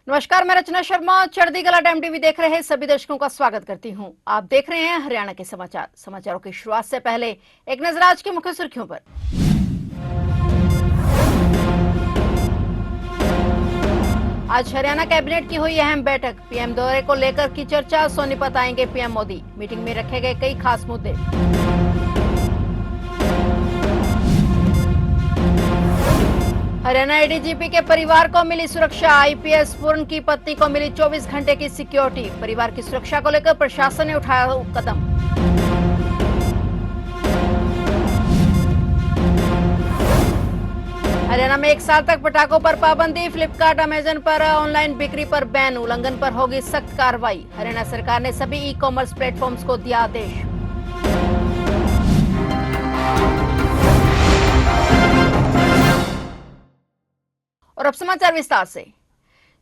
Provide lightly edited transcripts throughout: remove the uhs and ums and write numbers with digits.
नमस्कार, मैं रचना शर्मा। चढ़ती कला टाइम टीवी देख रहे सभी दर्शकों का स्वागत करती हूं। आप देख रहे हैं हरियाणा के समाचार। समाचारों की शुरुआत से पहले एक नजर आज की मुख्य सुर्खियों पर। आज हरियाणा कैबिनेट की हुई अहम बैठक। पीएम दौरे को लेकर की चर्चा। सोनीपत आएंगे पीएम मोदी। मीटिंग में रखे गए कई खास मुद्दे। हरियाणा एडीजीपी के परिवार को मिली सुरक्षा। आईपीएस पूर्ण की पत्नी को मिली 24 घंटे की सिक्योरिटी। परिवार की सुरक्षा को लेकर प्रशासन ने उठाया कदम। हरियाणा में 1 साल तक पटाखों पर पाबंदी। फ्लिपकार्ट, अमेजन पर ऑनलाइन बिक्री पर बैन। उल्लंघन पर होगी सख्त कार्रवाई। हरियाणा सरकार ने सभी ई कॉमर्स प्लेटफॉर्म्स को दिया आदेश। और अब समाचार विस्तार से।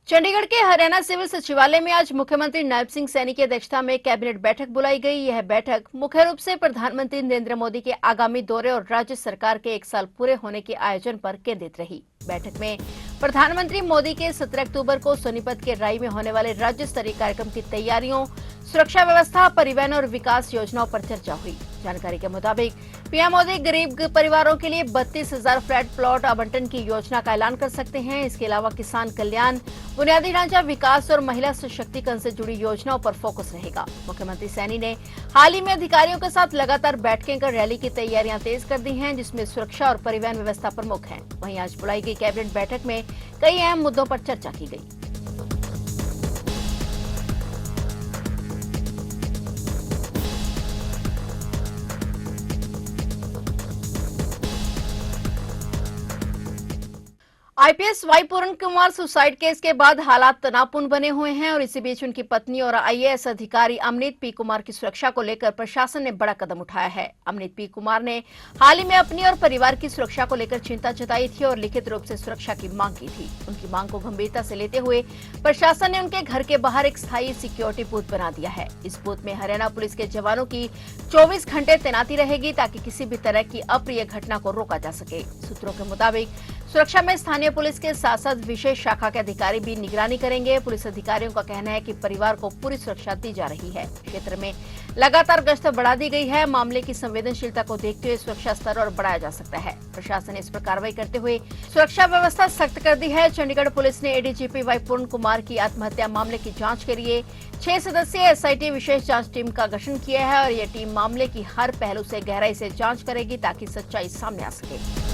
चंडीगढ़ के हरियाणा सिविल सचिवालय में आज मुख्यमंत्री नायब सिंह सैनी की अध्यक्षता में कैबिनेट बैठक बुलाई गई। यह बैठक मुख्य रूप से प्रधानमंत्री नरेंद्र मोदी के आगामी दौरे और राज्य सरकार के 1 साल पूरे होने के आयोजन पर केंद्रित रही। बैठक में प्रधानमंत्री मोदी के 17 अक्टूबर को सोनीपत के राई में होने वाले राज्य स्तरीय कार्यक्रम की तैयारियों, सुरक्षा व्यवस्था, परिवहन और विकास योजनाओं पर चर्चा हुई। जानकारी के मुताबिक पीएम मोदी गरीब परिवारों के लिए 32,000 फ्लैट प्लॉट आवंटन की योजना का ऐलान कर सकते हैं। इसके अलावा किसान कल्याण, बुनियादी ढांचा विकास और महिला सशक्तिकरण से जुड़ी योजनाओं पर फोकस रहेगा। मुख्यमंत्री सैनी ने हाल ही में अधिकारियों के साथ लगातार बैठकें कर रैली की तैयारियां तेज कर दी हैं, जिसमें सुरक्षा और परिवहन व्यवस्था प्रमुख हैं। वहीं आज बुलाई गई कैबिनेट बैठक में कई अहम मुद्दों पर चर्चा की गई। आईपीएस वाई पूर्ण कुमार सुसाइड केस के बाद हालात तनावपूर्ण बने हुए हैं और इसी बीच उनकी पत्नी और आईएएस अधिकारी अमनीत पी कुमार की सुरक्षा को लेकर प्रशासन ने बड़ा कदम उठाया है। अमनीत पी कुमार ने हाल ही में अपनी और परिवार की सुरक्षा को लेकर चिंता जताई थी और लिखित रूप से सुरक्षा की मांग की थी। उनकी मांग को गंभीरता से लेते हुए प्रशासन ने उनके घर के बाहर एक स्थायी सिक्योरिटी बूथ बना दिया है। इस बूथ में हरियाणा पुलिस के जवानों की 24 घंटे तैनाती रहेगी ताकि किसी भी तरह की अप्रिय घटना को रोका जा सके। सूत्रों के मुताबिक सुरक्षा में स्थानीय पुलिस के साथ साथ विशेष शाखा के अधिकारी भी निगरानी करेंगे। पुलिस अधिकारियों का कहना है कि परिवार को पूरी सुरक्षा दी जा रही है। क्षेत्र में लगातार गश्त बढ़ा दी गई है। मामले की संवेदनशीलता को देखते हुए सुरक्षा स्तर और बढ़ाया जा सकता है। प्रशासन ने इस पर कार्रवाई करते हुए सुरक्षा व्यवस्था सख्त कर दी है। चंडीगढ़ पुलिस ने एडीजीपी वाई पूर्ण कुमार की आत्महत्या मामले की जाँच के लिए 6 सदस्यीय एसआईटी विशेष जाँच टीम का गठन किया है और ये टीम मामले की हर पहलू से गहराई से जाँच करेगी ताकि सच्चाई सामने आ सके।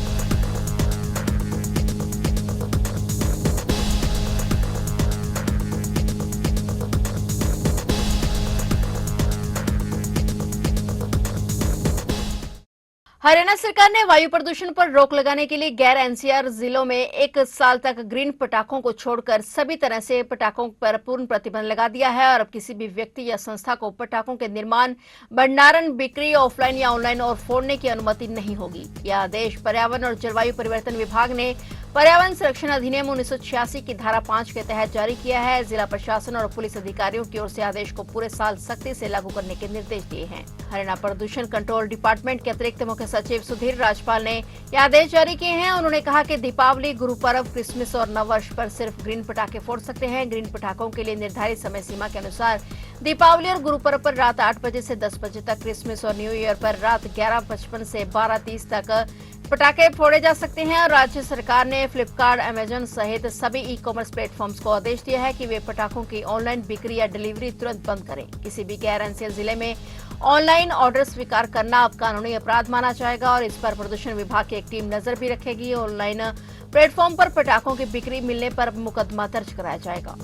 हरियाणा सरकार ने वायु प्रदूषण पर रोक लगाने के लिए गैर एनसीआर जिलों में 1 साल तक ग्रीन पटाखों को छोड़कर सभी तरह से पटाखों पर पूर्ण प्रतिबंध लगा दिया है और अब किसी भी व्यक्ति या संस्था को पटाखों के निर्माण, भंडारण, बिक्री ऑफलाइन या ऑनलाइन और फोड़ने की अनुमति नहीं होगी। यह आदेश पर्यावरण और जलवायु परिवर्तन विभाग ने पर्यावरण संरक्षण अधिनियम 1986 की धारा 5 के तहत जारी किया है। जिला प्रशासन और पुलिस अधिकारियों की ओर से आदेश को पूरे साल सख्ती से लागू करने के निर्देश दिए हैं। हरियाणा प्रदूषण कंट्रोल डिपार्टमेंट के अतिरिक्त मुख्य सचिव सुधीर राजपाल ने यह आदेश जारी किए हैं। उन्होंने कहा कि दीपावली, गुरु पर्व, क्रिसमस और नववर्ष पर सिर्फ ग्रीन पटाखे फोड़ सकते हैं। ग्रीन पटाखों के लिए निर्धारित समय सीमा के अनुसार दीपावली और गुरु पर्व पर रात 8 बजे से 10 बजे तक, क्रिसमस और न्यू ईयर पर रात 11:55 से 12:30 तक पटाखे फोड़े जा सकते हैं। और राज्य सरकार ने फ्लिपकार्ट, अमेजन सहित सभी ई कॉमर्स प्लेटफॉर्म्स को आदेश दिया है कि वे पटाखों की ऑनलाइन बिक्री या डिलीवरी तुरंत बंद करें। किसी भी गैर एनसीआर जिले में ऑनलाइन ऑर्डर स्वीकार करना अब कानूनी अपराध माना जाएगा और इस पर प्रदूषण विभाग की एक टीम नजर भी रखेगी। ऑनलाइन प्लेटफॉर्म पर पटाखों की बिक्री मिलने पर मुकदमा दर्ज कराया जाएगा।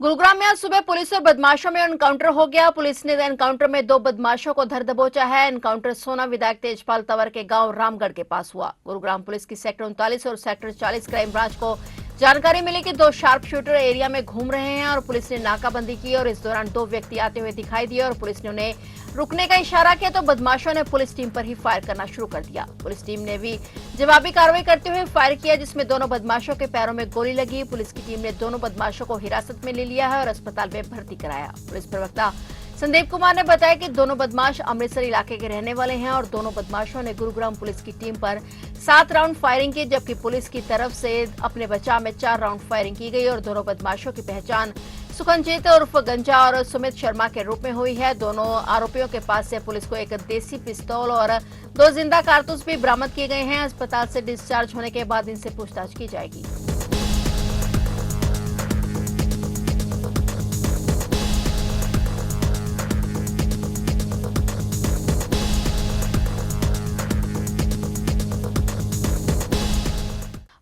गुरुग्राम में आज सुबह पुलिस और बदमाशों में एनकाउंटर हो गया। पुलिस ने एनकाउंटर में 2 बदमाशों को धर दबोचा है। एनकाउंटर सोना विधायक तेजपाल तंवर के गांव रामगढ़ के पास हुआ। गुरुग्राम पुलिस की सेक्टर 39 और सेक्टर 40 क्राइम ब्रांच को जानकारी मिली कि 2 शार्प शूटर एरिया में घूम रहे हैं और पुलिस ने नाकाबंदी की और इस दौरान 2 व्यक्ति आते हुए दिखाई दिए और पुलिस ने उन्हें रुकने का इशारा किया तो बदमाशों ने पुलिस टीम पर ही फायर करना शुरू कर दिया। पुलिस टीम ने भी जवाबी कार्रवाई करते हुए फायर किया, जिसमें दोनों बदमाशों के पैरों में गोली लगी। पुलिस की टीम ने दोनों बदमाशों को हिरासत में ले लिया है और अस्पताल में भर्ती कराया। पुलिस प्रवक्ता संदीप कुमार ने बताया कि दोनों बदमाश अमृतसर इलाके के रहने वाले हैं और दोनों बदमाशों ने गुरुग्राम पुलिस की टीम पर 7 राउंड फायरिंग की, जबकि पुलिस की तरफ से अपने बचाव में 4 राउंड फायरिंग की गई और दोनों बदमाशों की पहचान सुखनजीत उर्फ गंजा और सुमित शर्मा के रूप में हुई है। दोनों आरोपियों के पास से पुलिस को एक देसी पिस्तौल और 2 जिंदा कारतूस भी बरामद किए गए हैं। अस्पताल से डिस्चार्ज होने के बाद इनसे पूछताछ की जाएगी।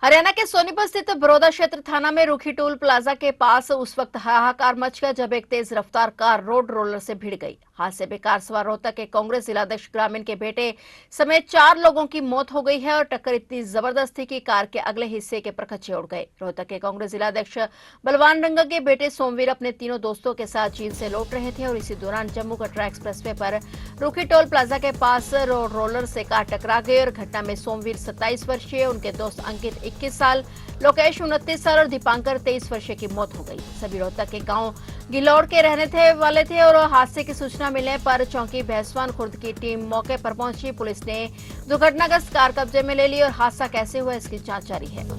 हरियाणा के सोनीपत स्थित बड़ौदा क्षेत्र थाना में रूखी टोल प्लाजा के पास उस वक्त हाहाकार मच गया जब एक तेज रफ्तार कार रोड रोलर से भिड़ गई। हादसे में कार सवार रोहतक के कांग्रेस जिलाध्यक्ष ग्रामीण के बेटे समेत 4 लोगों की मौत हो गई है और टक्कर इतनी जबरदस्त थी कि कार के अगले हिस्से के प्रखच्चे उड़ गए। रोहतक के कांग्रेस जिलाध्यक्ष बलवान रंगा के बेटे सोमवीर अपने तीनों दोस्तों के साथ चीन से लौट रहे थे और इसी दौरान जम्मू कटरा एक्सप्रेसवे पर रूखी टोल प्लाजा के पास रोड रोलर से कार टकरा गई और घटना में सोमवीर 27 वर्षीय, उनके दोस्त अंकित 21 साल, लोकेश 29 साल और दीपांकर 23 वर्षीय की मौत हो गई। सभी रोहतक के गांव गिलौड़ के रहने वाले थे और हादसे की सूचना मिलने पर चौकी भैंसवान खुर्द की टीम मौके पर पहुंची। पुलिस ने दुर्घटनाग्रस्त कार कब्जे में ले ली और हादसा कैसे हुआ इसकी जांच जारी है।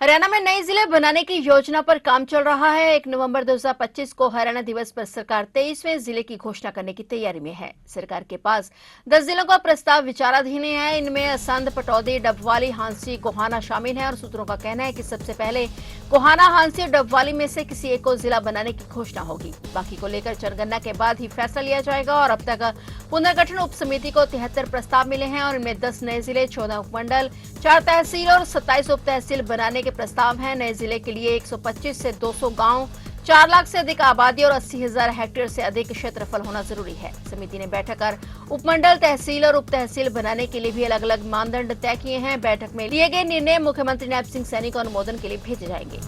हरियाणा में नए जिले बनाने की योजना पर काम चल रहा है। 1 नवंबर 2025 को हरियाणा दिवस पर सरकार 23वें जिले की घोषणा करने की तैयारी में है। सरकार के पास 10 जिलों का प्रस्ताव विचाराधीन है। इनमें असंध, पटौदी, डबवाली, हांसी, गोहाना शामिल है और सूत्रों का कहना है कि सबसे पहले गोहाना, हांसी और डबवाली में से किसी एक को जिला बनाने की घोषणा होगी। बाकी को लेकर जनगणना के बाद ही फैसला लिया जाएगा और अब तक पुनर्गठन उप समिति को 73 प्रस्ताव मिले हैं और इनमें 10 नए जिले, 14 उपमंडल, 4 तहसील और 27 उप तहसील बनाने के प्रस्ताव हैं। नए जिले के लिए 125 से 200 गांव, 4 लाख से अधिक आबादी और 80,000 हेक्टेयर से अधिक क्षेत्रफल होना जरूरी है। समिति ने बैठक कर उपमंडल, तहसील और उप तहसील बनाने के लिए भी अलग अलग मानदंड तय किए हैं। बैठक में लिए गए निर्णय मुख्यमंत्री नैब सिंह सैनी को अनुमोदन के लिए भेजे जाएंगे।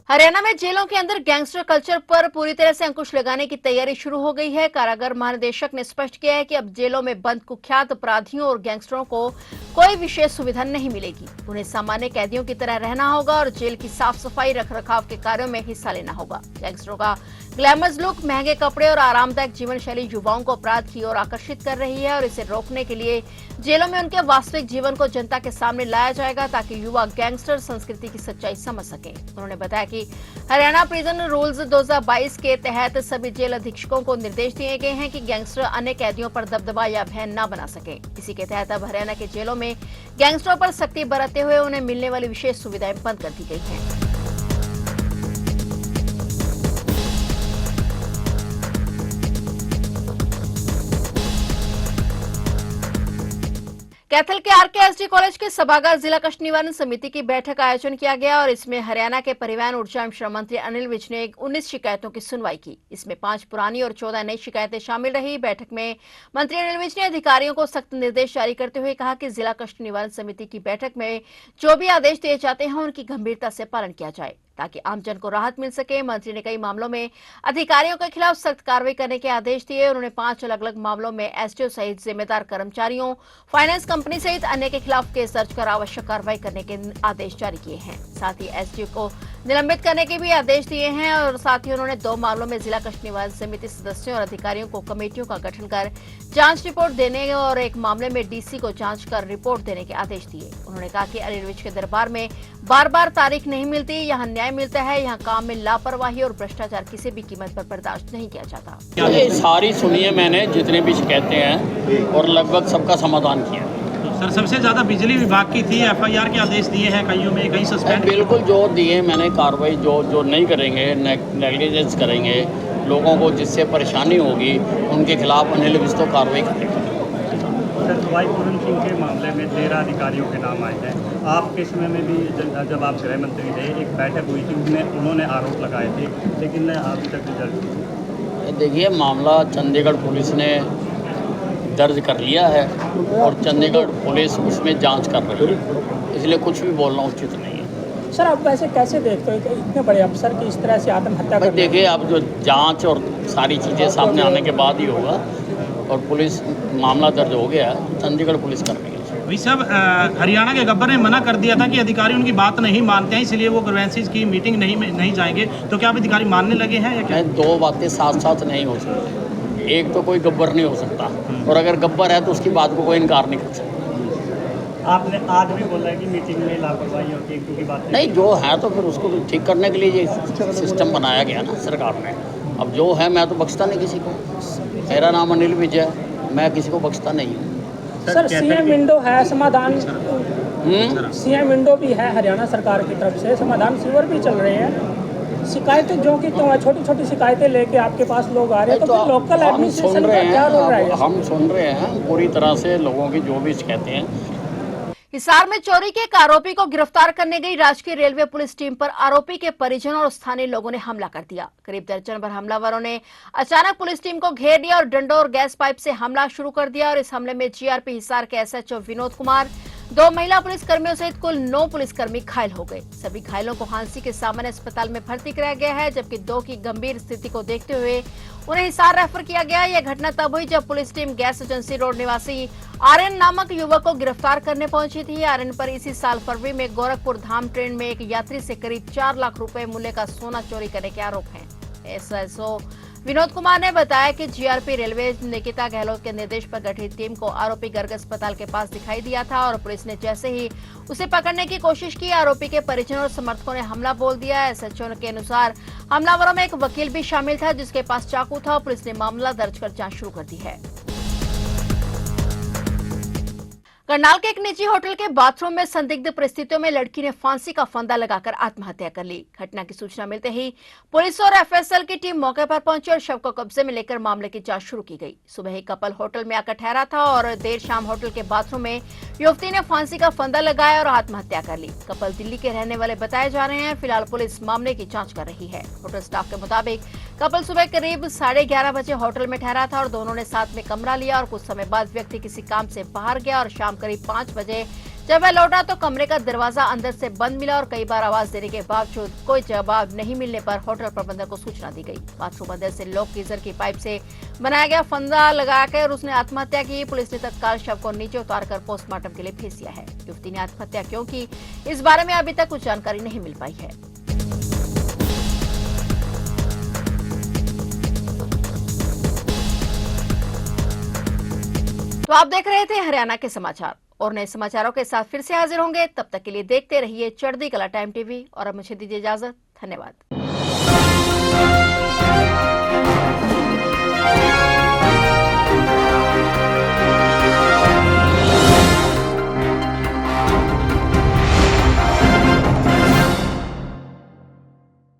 हरियाणा में जेलों के अंदर गैंगस्टर कल्चर पर पूरी तरह से अंकुश लगाने की तैयारी शुरू हो गई है। कारागार महानिदेशक ने स्पष्ट किया है कि अब जेलों में बंद कुख्यात अपराधियों और गैंगस्टरों को कोई विशेष सुविधा नहीं मिलेगी। उन्हें सामान्य कैदियों की तरह रहना होगा और जेल की साफ सफाई, रखरखाव के कार्यों में हिस्सा लेना होगा। गैंगस्टरों का ग्लैमरस लुक, महंगे कपड़े और आरामदायक जीवन शैली युवाओं को अपराध की ओर आकर्षित कर रही है और इसे रोकने के लिए जेलों में उनके वास्तविक जीवन को जनता के सामने लाया जाएगा ताकि युवा गैंगस्टर संस्कृति की सच्चाई समझ सके। उन्होंने बताया कि हरियाणा प्रिजन रूल्स 2022 के तहत सभी जेल अधीक्षकों को निर्देश दिए गए हैं कि गैंगस्टर अन्य कैदियों पर दबदबा या भय न बना सके। इसी के तहत अब हरियाणा के जेलों में गैंगस्टरों पर सख्ती बरतते हुए उन्हें मिलने वाली विशेष सुविधाएं बंद कर दी गई हैं। कैथल के आरकेएसडी कॉलेज के सभागार जिला कष्ट निवारण समिति की बैठक का आयोजन किया गया और इसमें हरियाणा के परिवहन, ऊर्जा एवं श्रम मंत्री अनिल विज ने 19 शिकायतों की सुनवाई की। इसमें 5 पुरानी और 14 नई शिकायतें शामिल रही। बैठक में मंत्री अनिल विज ने अधिकारियों को सख्त निर्देश जारी करते हुए कहा कि जिला कष्ट निवारण समिति की बैठक में जो भी आदेश दिए जाते हैं उनकी गंभीरता से पालन किया जाए ताकि आमजन को राहत मिल सके। मंत्री ने कई मामलों में अधिकारियों के खिलाफ सख्त कार्रवाई करने के आदेश दिए। उन्होंने 5 अलग अलग मामलों में एसडीओ सहित जिम्मेदार कर्मचारियों, फाइनेंस कंपनी सहित अन्य के खिलाफ केस दर्ज कर आवश्यक कार्रवाई करने के आदेश जारी किए हैं। साथ ही एसडीओ को निलंबित करने के भी आदेश दिए हैं और साथ ही उन्होंने 2 मामलों में जिला कष्ट निवारण समिति सदस्यों और अधिकारियों को कमेटियों का गठन कर जांच रिपोर्ट देने और एक मामले में डीसी को जांच कर रिपोर्ट देने के आदेश दिए। उन्होंने कहा कि अनिल विज के दरबार में बार बार तारीख नहीं मिलती, यहाँ न्याय मिलता है, यहाँ काम में लापरवाही और भ्रष्टाचार किसी भी कीमत पर बर्दाश्त नहीं किया जाता। ये सारी सुनिए मैंने जितने भी शिकायतें हैं और लगभग सबका समाधान किया। सर सबसे ज़्यादा बिजली विभाग की थी, एफआईआर के आदेश दिए हैं, कईयों में कहीं सस्पेंड। बिल्कुल जो दिए मैंने कार्रवाई जो नहीं करेंगे, नेग्लिजेंस करेंगे, लोगों को जिससे परेशानी होगी उनके खिलाफ अनिल विज तो कार्रवाई करेगा। सर भाई पूरन सिंह के मामले में 13 अधिकारियों के नाम आए हैं। आपके समय में भी जब आप गृह मंत्री थे एक बैठक हुई थी, उन्होंने आरोप लगाए थे लेकिन अभी तक रिजल्ट। देखिए मामला चंडीगढ़ पुलिस ने दर्ज कर लिया है और चंडीगढ़ पुलिस उसमें जांच कर रही है, इसलिए कुछ भी बोलना उचित नहीं है। सर आप वैसे कैसे देखते हो कि इतने बड़े अफसर की इस तरह से आत्महत्या कर? देखिए अब जो जांच और सारी चीज़ें सामने आने के बाद ही होगा और पुलिस मामला दर्ज हो गया है, चंडीगढ़ पुलिस कर रही है। विशव हरियाणा के गब्बर ने मना कर दिया था कि अधिकारी उनकी बात नहीं मानते हैं, इसलिए वो ग्रीवेंसीज की मीटिंग नहीं जाएंगे। तो क्या अब अधिकारी मानने लगे हैं या क्या? दो बातें साथ साथ नहीं हो सकती। एक तो कोई गब्बर नहीं हो सकता, और अगर गब्बर है तो उसकी बात को कोई इनकार नहीं कर सकता। आपने आज भी बोला है कि मीटिंग में लापरवाही होती है क्योंकि बात नहीं, जो है तो फिर उसको ठीक करने के लिए ये सिस्टम बनाया गया ना सरकार ने। अब जो है, मैं तो बख्शता नहीं किसी को। मेरा नाम अनिल विजय, मैं किसी को बख्शता नहीं हूँ। सर सीएम विंडो है, समाधान सीएम विंडो भी है हरियाणा सरकार की तरफ से, समाधान शिविर भी चल रहे हैं। शिकायतें जो कि छोटी छोटी शिकायतें लेके आपके पास लोग आ रहे हैं, तो फिर लोकल एडमिनिस्ट्रेशन का क्या रोल रहेगा? हम सुन रहे हैं पूरी तरह से लोगों की जो भी शिकायतें हैं। हिसार में चोरी के एक आरोपी को गिरफ्तार करने गई राजकीय रेलवे पुलिस टीम पर आरोपी के परिजनों और स्थानीय लोगों ने हमला कर दिया। करीब दर्जन भर हमलावरों ने अचानक पुलिस टीम को घेर लिया और डंडों और गैस पाइप से हमला शुरू कर दिया। और इस हमले में जीआरपी हिसार के एसएचओ विनोद कुमार, 2 महिला पुलिसकर्मियों सहित कुल 9 पुलिसकर्मी घायल हो गए। सभी घायलों को हांसी के सामान्य अस्पताल में भर्ती कराया गया है, जबकि 2 की गंभीर स्थिति को देखते हुए उन्हें हिसार रेफर किया गया। यह घटना तब हुई जब police team gas agency road निवासी आर्यन नामक युवक को गिरफ्तार करने पहुंची थी। आर्यन पर इसी साल फरवरी में गोरखपुर धाम ट्रेन में एक यात्री से करीब 4 लाख रुपए मूल्य का सोना चोरी करने के आरोप हैं। एसएसओ विनोद कुमार ने बताया कि जीआरपी रेलवे निकिता गहलोत के निर्देश पर गठित टीम को आरोपी गर्ग अस्पताल के पास दिखाई दिया था और पुलिस ने जैसे ही उसे पकड़ने की कोशिश की, आरोपी के परिजनों और समर्थकों ने हमला बोल दिया। एसएचओ के अनुसार हमलावरों में एक वकील भी शामिल था जिसके पास चाकू था। पुलिस ने मामला दर्ज कर जांच शुरू कर दी है। करनाल के एक निजी होटल के बाथरूम में संदिग्ध परिस्थितियों में लड़की ने फांसी का फंदा लगाकर आत्महत्या कर ली। घटना की सूचना मिलते ही पुलिस और एफएसएल की टीम मौके पर पहुंची और शव को कब्जे में लेकर मामले की जांच शुरू की गई। सुबह ही कपल होटल में आकर ठहरा था और देर शाम होटल के बाथरूम में युवती ने फांसी का फंदा लगाया और आत्महत्या कर ली। कपल दिल्ली के रहने वाले बताए जा रहे हैं। फिलहाल पुलिस मामले की जाँच कर रही है। होटल स्टाफ के मुताबिक कपल सुबह करीब 11:30 बजे होटल में ठहरा था और दोनों ने साथ में कमरा लिया और कुछ समय बाद व्यक्ति किसी काम से बाहर गया और शाम करीब 5 बजे जब वह लौटा तो कमरे का दरवाजा अंदर से बंद मिला और कई बार आवाज देने के बावजूद कोई जवाब नहीं मिलने पर होटल प्रबंधक को सूचना दी गई। बाथरूम अंदर से लॉक गीजर की पाइप से बनाया गया फंदा लगाकर उसने आत्महत्या की। पुलिस ने तत्काल शव को नीचे उतारकर पोस्टमार्टम के लिए भेज दिया है। युवती ने आत्महत्या क्यों की, इस बारे में अभी तक कुछ जानकारी नहीं मिल पाई है। तो आप देख रहे थे हरियाणा के समाचार और नए समाचारों के साथ फिर से हाजिर होंगे। तब तक के लिए देखते रहिए चढ़ती कला टाइम टीवी और अब मुझे दीजिए इजाजत। धन्यवाद।